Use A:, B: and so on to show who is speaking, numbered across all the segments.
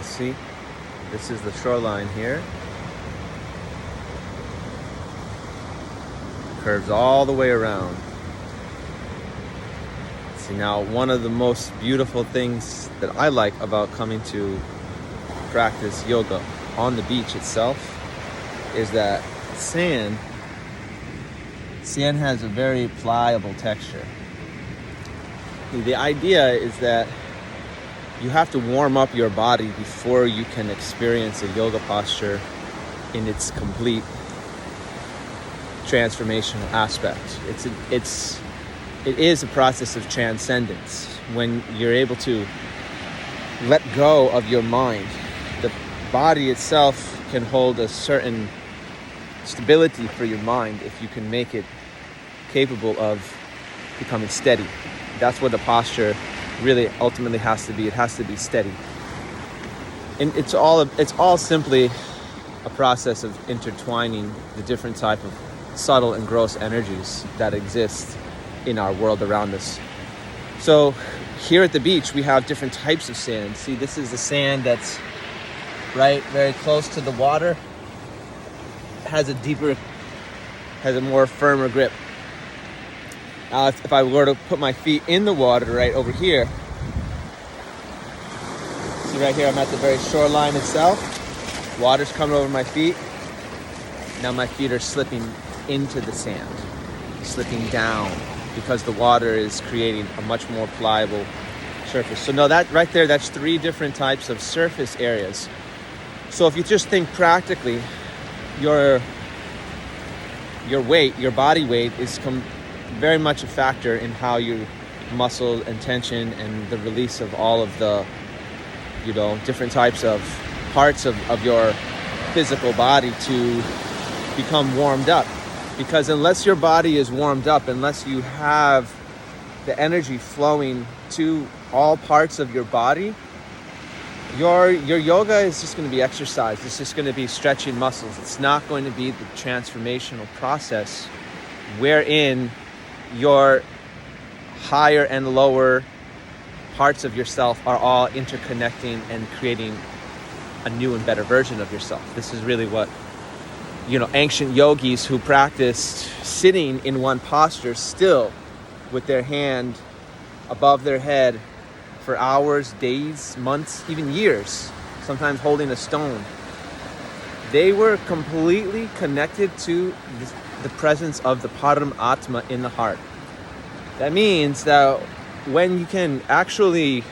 A: See, this is the shoreline here. Curves all the way around. See, now one of the most beautiful things that I like about coming to practice yoga on the beach itself is that sand has a very pliable texture. The idea is that you have to warm up your body before you can experience a yoga posture in its complete transformational aspect. It is a process of transcendence when you're able to let go of your mind. The body itself can hold a certain stability for your mind if you can make it capable of becoming steady. That's what the posture really ultimately has to be. It has to be steady. And it's all simply a process of intertwining the different type of subtle and gross energies that exist in our world around us. So here at the beach, we have different types of sand. See, this is the sand that's right very close to the water. Has a more firmer grip. Now, if I were to put my feet in the water right over here, see right here, I'm at the very shoreline itself. Water's coming over my feet. Now my feet are slipping into the sand, slipping down, because the water is creating a much more pliable surface. So no, that right there, that's 3 different types of surface areas. So if you just think practically, your weight, your body weight is very much a factor in how your muscle and tension and the release of all of the, different types of parts of your physical body to become warmed up. Because unless your body is warmed up, unless you have the energy flowing to all parts of your body, your yoga is just going to be exercise. It's just going to be stretching muscles. It's not going to be the transformational process wherein your higher and lower parts of yourself are all interconnecting and creating a new and better version of yourself. This is really what ancient yogis who practiced sitting in one posture still with their hand above their head for hours, days, months, even years, sometimes holding a stone. They were completely connected to the presence of the Paramatma in the heart. That means that when you can actually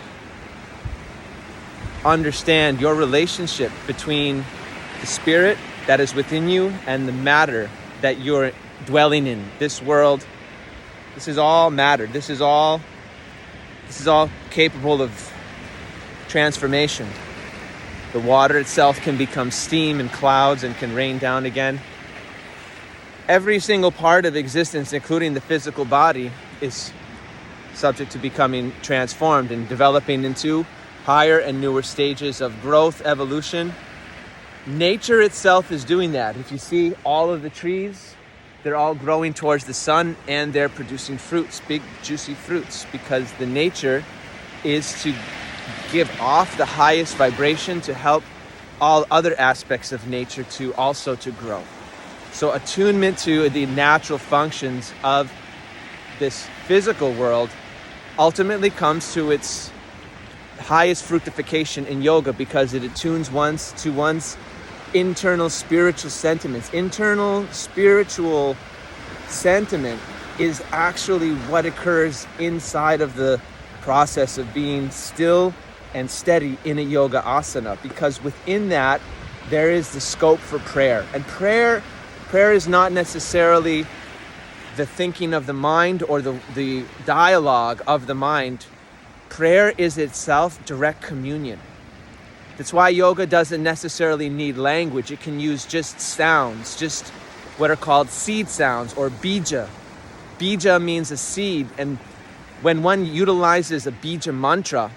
A: understand your relationship between the spirit that is within you and the matter that you're dwelling in, this world, this is all matter. This is all capable of transformation. The water itself can become steam and clouds and can rain down again. Every single part of existence, including the physical body, is subject to becoming transformed and developing into higher and newer stages of growth, evolution. Nature itself is doing that. If you see all of the trees, they're all growing towards the sun and they're producing fruits, big juicy fruits, because the nature is to give off the highest vibration to help all other aspects of nature to grow. So attunement to the natural functions of this physical world ultimately comes to its highest fructification in yoga, because it attunes to one's internal spiritual sentiments. Internal spiritual sentiment is actually what occurs inside of the process of being still and steady in a yoga asana, because within that there is the scope for prayer. And prayer is not necessarily the thinking of the mind or the dialogue of the mind. Prayer is itself direct communion. That's why yoga doesn't necessarily need language. It can use just sounds, just what are called seed sounds or bija. Bija means a seed, and when one utilizes a bija mantra,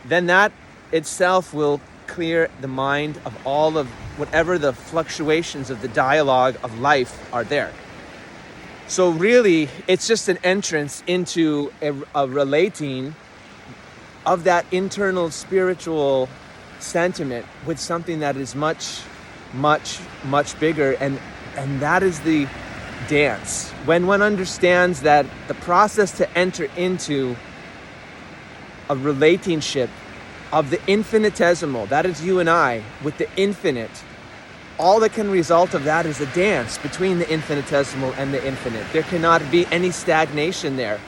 A: then that itself will clear the mind of all of whatever the fluctuations of the dialogue of life are there. So really, it's just an entrance into a relating of that internal spiritual sentiment with something that is much, much, much bigger, and that is the dance. When one understands that the process to enter into a relationship of the infinitesimal, that is you and I, with the infinite, all that can result of that is a dance between the infinitesimal and the infinite. There cannot be any stagnation there,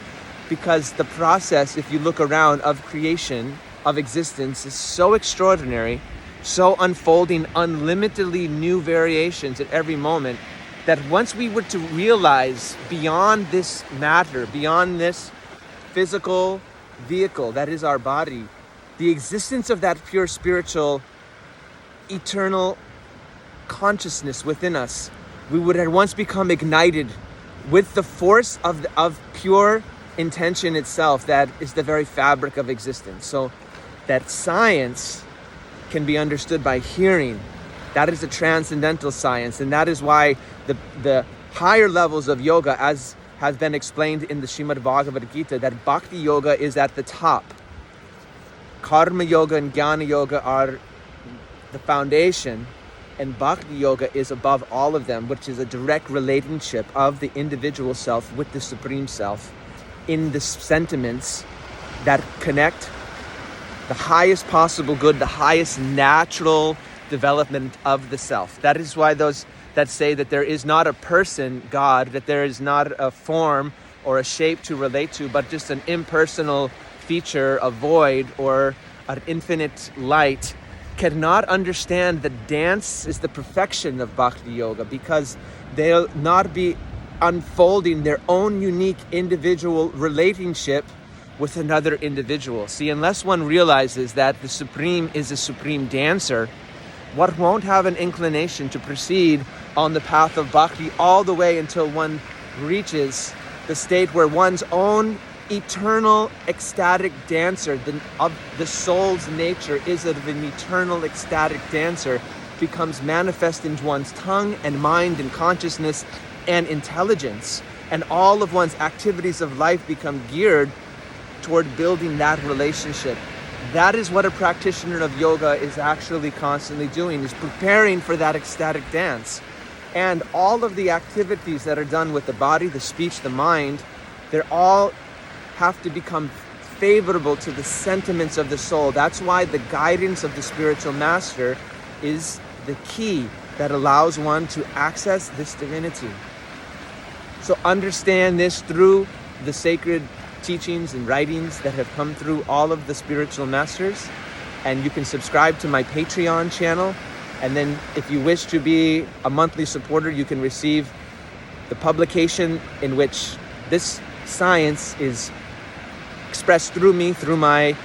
A: because the process, if you look around, of creation, of existence, is so extraordinary, so unfolding unlimitedly new variations at every moment, that once we were to realize beyond this matter, beyond this physical vehicle that is our body, the existence of that pure spiritual eternal consciousness within us, we would at once become ignited with the force of pure intention itself that is the very fabric of existence. So that science can be understood by hearing. That is a transcendental science, and that is why the higher levels of yoga, as has been explained in the Srimad Bhagavad Gita, that Bhakti Yoga is at the top. Karma Yoga and Jnana Yoga are the foundation, and Bhakti Yoga is above all of them, which is a direct relationship of the individual self with the Supreme Self in the sentiments that connect the highest possible good, the highest natural development of the self. That is why those that say that there is not a person, God, that there is not a form or a shape to relate to, but just an impersonal feature, a void, or an infinite light, cannot understand the dance is the perfection of Bhakti Yoga, because they'll not be unfolding their own unique individual relationship with another individual. See, unless one realizes that the Supreme is a supreme dancer, one won't have an inclination to proceed on the path of Bhakti all the way until one reaches the state where one's own eternal ecstatic dancer, of the soul's nature is of an eternal ecstatic dancer, becomes manifest in one's tongue and mind and consciousness and intelligence, and all of one's activities of life become geared toward building that relationship. That is what a practitioner of yoga is actually constantly doing, is preparing for that ecstatic dance. And all of the activities that are done with the body, the speech, the mind, they're all have to become favorable to the sentiments of the soul. That's why the guidance of the spiritual master is the key that allows one to access this divinity. So understand this through the sacred teachings and writings that have come through all of the spiritual masters. And you can subscribe to my Patreon channel. And then if you wish to be a monthly supporter, you can receive the publication in which this science is expressed through me, through my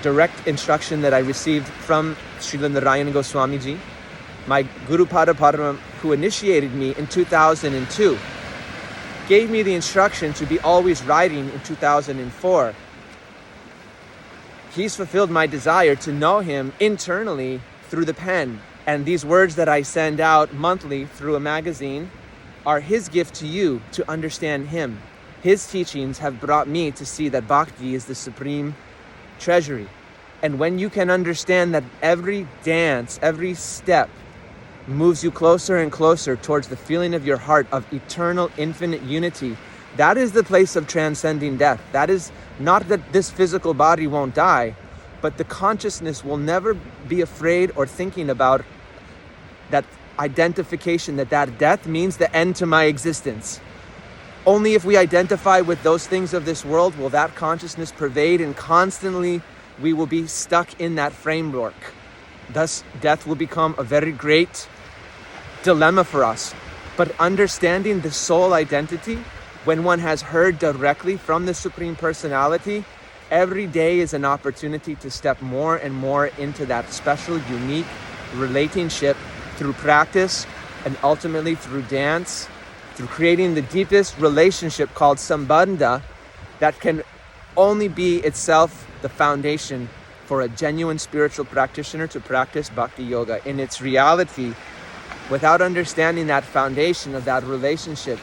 A: direct instruction that I received from Srila Narayana Goswamiji, my Guru Pada Parama, who initiated me in 2002, gave me the instruction to be always writing in 2004. He's fulfilled my desire to know him internally through the pen. And these words that I send out monthly through a magazine are his gift to you to understand him. His teachings have brought me to see that Bhakti is the supreme treasury. And when you can understand that every dance, every step moves you closer and closer towards the feeling of your heart of eternal, infinite unity, that is the place of transcending death. That is not that this physical body won't die, but the consciousness will never be afraid or thinking about that identification that death means the end to my existence. Only if we identify with those things of this world will that consciousness pervade, and constantly we will be stuck in that framework. Thus, death will become a very great dilemma for us. But understanding the soul identity, when one has heard directly from the Supreme Personality, every day is an opportunity to step more and more into that special, unique relationship through practice and ultimately through dance, through creating the deepest relationship called Sambandha that can only be itself the foundation for a genuine spiritual practitioner to practice Bhakti Yoga. In its reality, without understanding that foundation of that relationship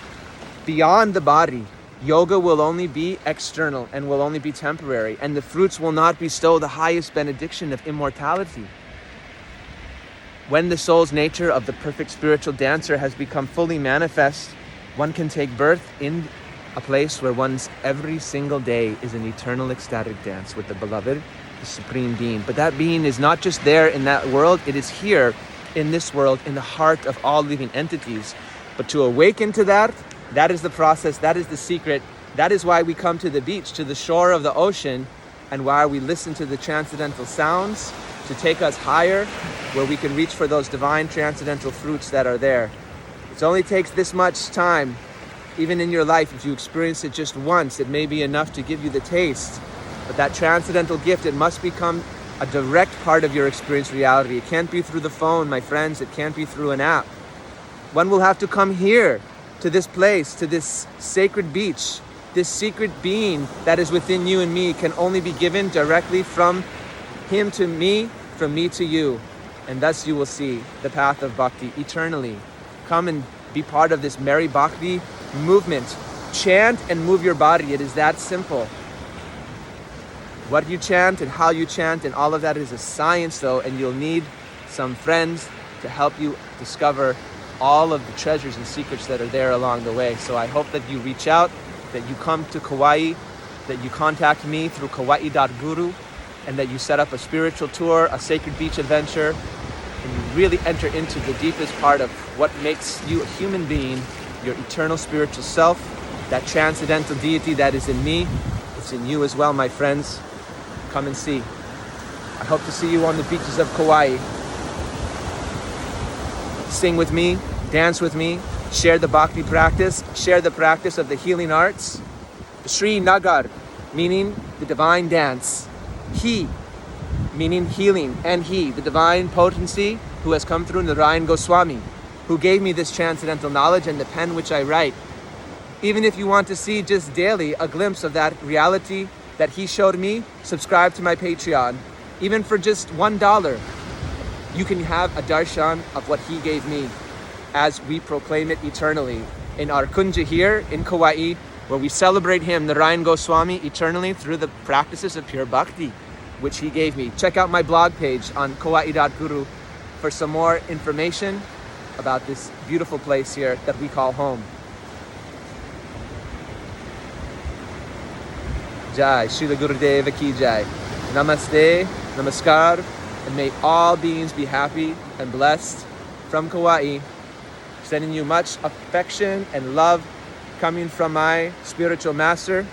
A: beyond the body, Yoga will only be external and will only be temporary, and the fruits will not bestow the highest benediction of immortality. When the soul's nature of the perfect spiritual dancer has become fully manifest, one can take birth in a place where one's every single day is an eternal ecstatic dance with the beloved, the supreme being. But that being is not just there in that world, it is here in this world, in the heart of all living entities. But to awaken to that, that is the process, that is the secret. That is why we come to the beach, to the shore of the ocean, and why we listen to the transcendental sounds to take us higher, where we can reach for those divine transcendental fruits that are there. It only takes this much time, even in your life. If you experience it just once, it may be enough to give you the taste. But that transcendental gift, it must become a direct part of your experience reality. It can't be through the phone, my friends. It can't be through an app. One will have to come here, to this place, to this sacred beach. This secret being that is within you and me can only be given directly from him to me, from me to you. And thus you will see the path of bhakti eternally. Come and be part of this merry bhakti movement. Chant and move your body. It is that simple. What you chant and how you chant and all of that is a science though, and you'll need some friends to help you discover all of the treasures and secrets that are there along the way. So I hope that you reach out, that you come to Kauai, that you contact me through kauai.guru, and that you set up a spiritual tour, a sacred beach adventure, and you really enter into the deepest part of what makes you a human being, your eternal spiritual self, that transcendental deity that is in me. It's in you as well, my friends. Come and see. I hope to see you on the beaches of Kauai. Sing with me, dance with me, share the bhakti practice, share the practice of the healing arts. Sri Nagar, meaning the divine dance. He, meaning healing, and he, the divine potency who has come through Narayan Goswami, who gave me this transcendental knowledge and the pen which I write. Even if you want to see just daily a glimpse of that reality that he showed me, subscribe to my Patreon. Even for just $1, you can have a darshan of what he gave me as we proclaim it eternally in our kunja here in Kauai, where we celebrate him, Narayan Goswami, eternally through the practices of pure bhakti, which he gave me. Check out my blog page on kauai.guru for some more information about this beautiful place here that we call home. Jai, Srila Gurudeva ki jai. Namaste, namaskar, and may all beings be happy and blessed from Kauai. Sending you much affection and love coming from my spiritual master.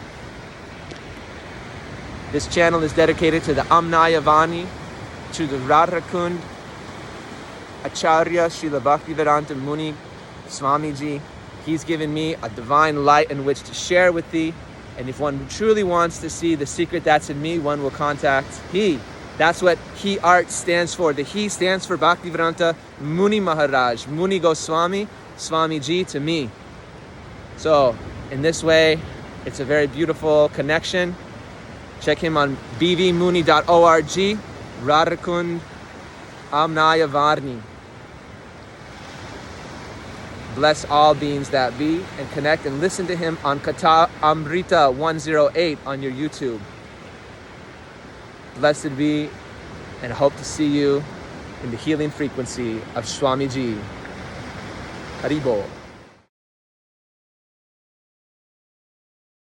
A: This channel is dedicated to the Amnaya Vani, to the Radhakund Acharya Srila Bhaktivedanta Muni Swamiji. He's given me a divine light in which to share with thee. And if one truly wants to see the secret that's in me, one will contact he. That's what he art stands for. The he stands for Bhaktivedanta Muni Maharaj, Muni Goswami, Swamiji to me. So in this way, it's a very beautiful connection. Check him on bvmuni.org, Radhakund Amnaya Varni. Bless all beings that be, and connect and listen to him on Kata Amrita 108 on your YouTube. Blessed be, and hope to see you in the healing frequency of Swamiji. Haribo.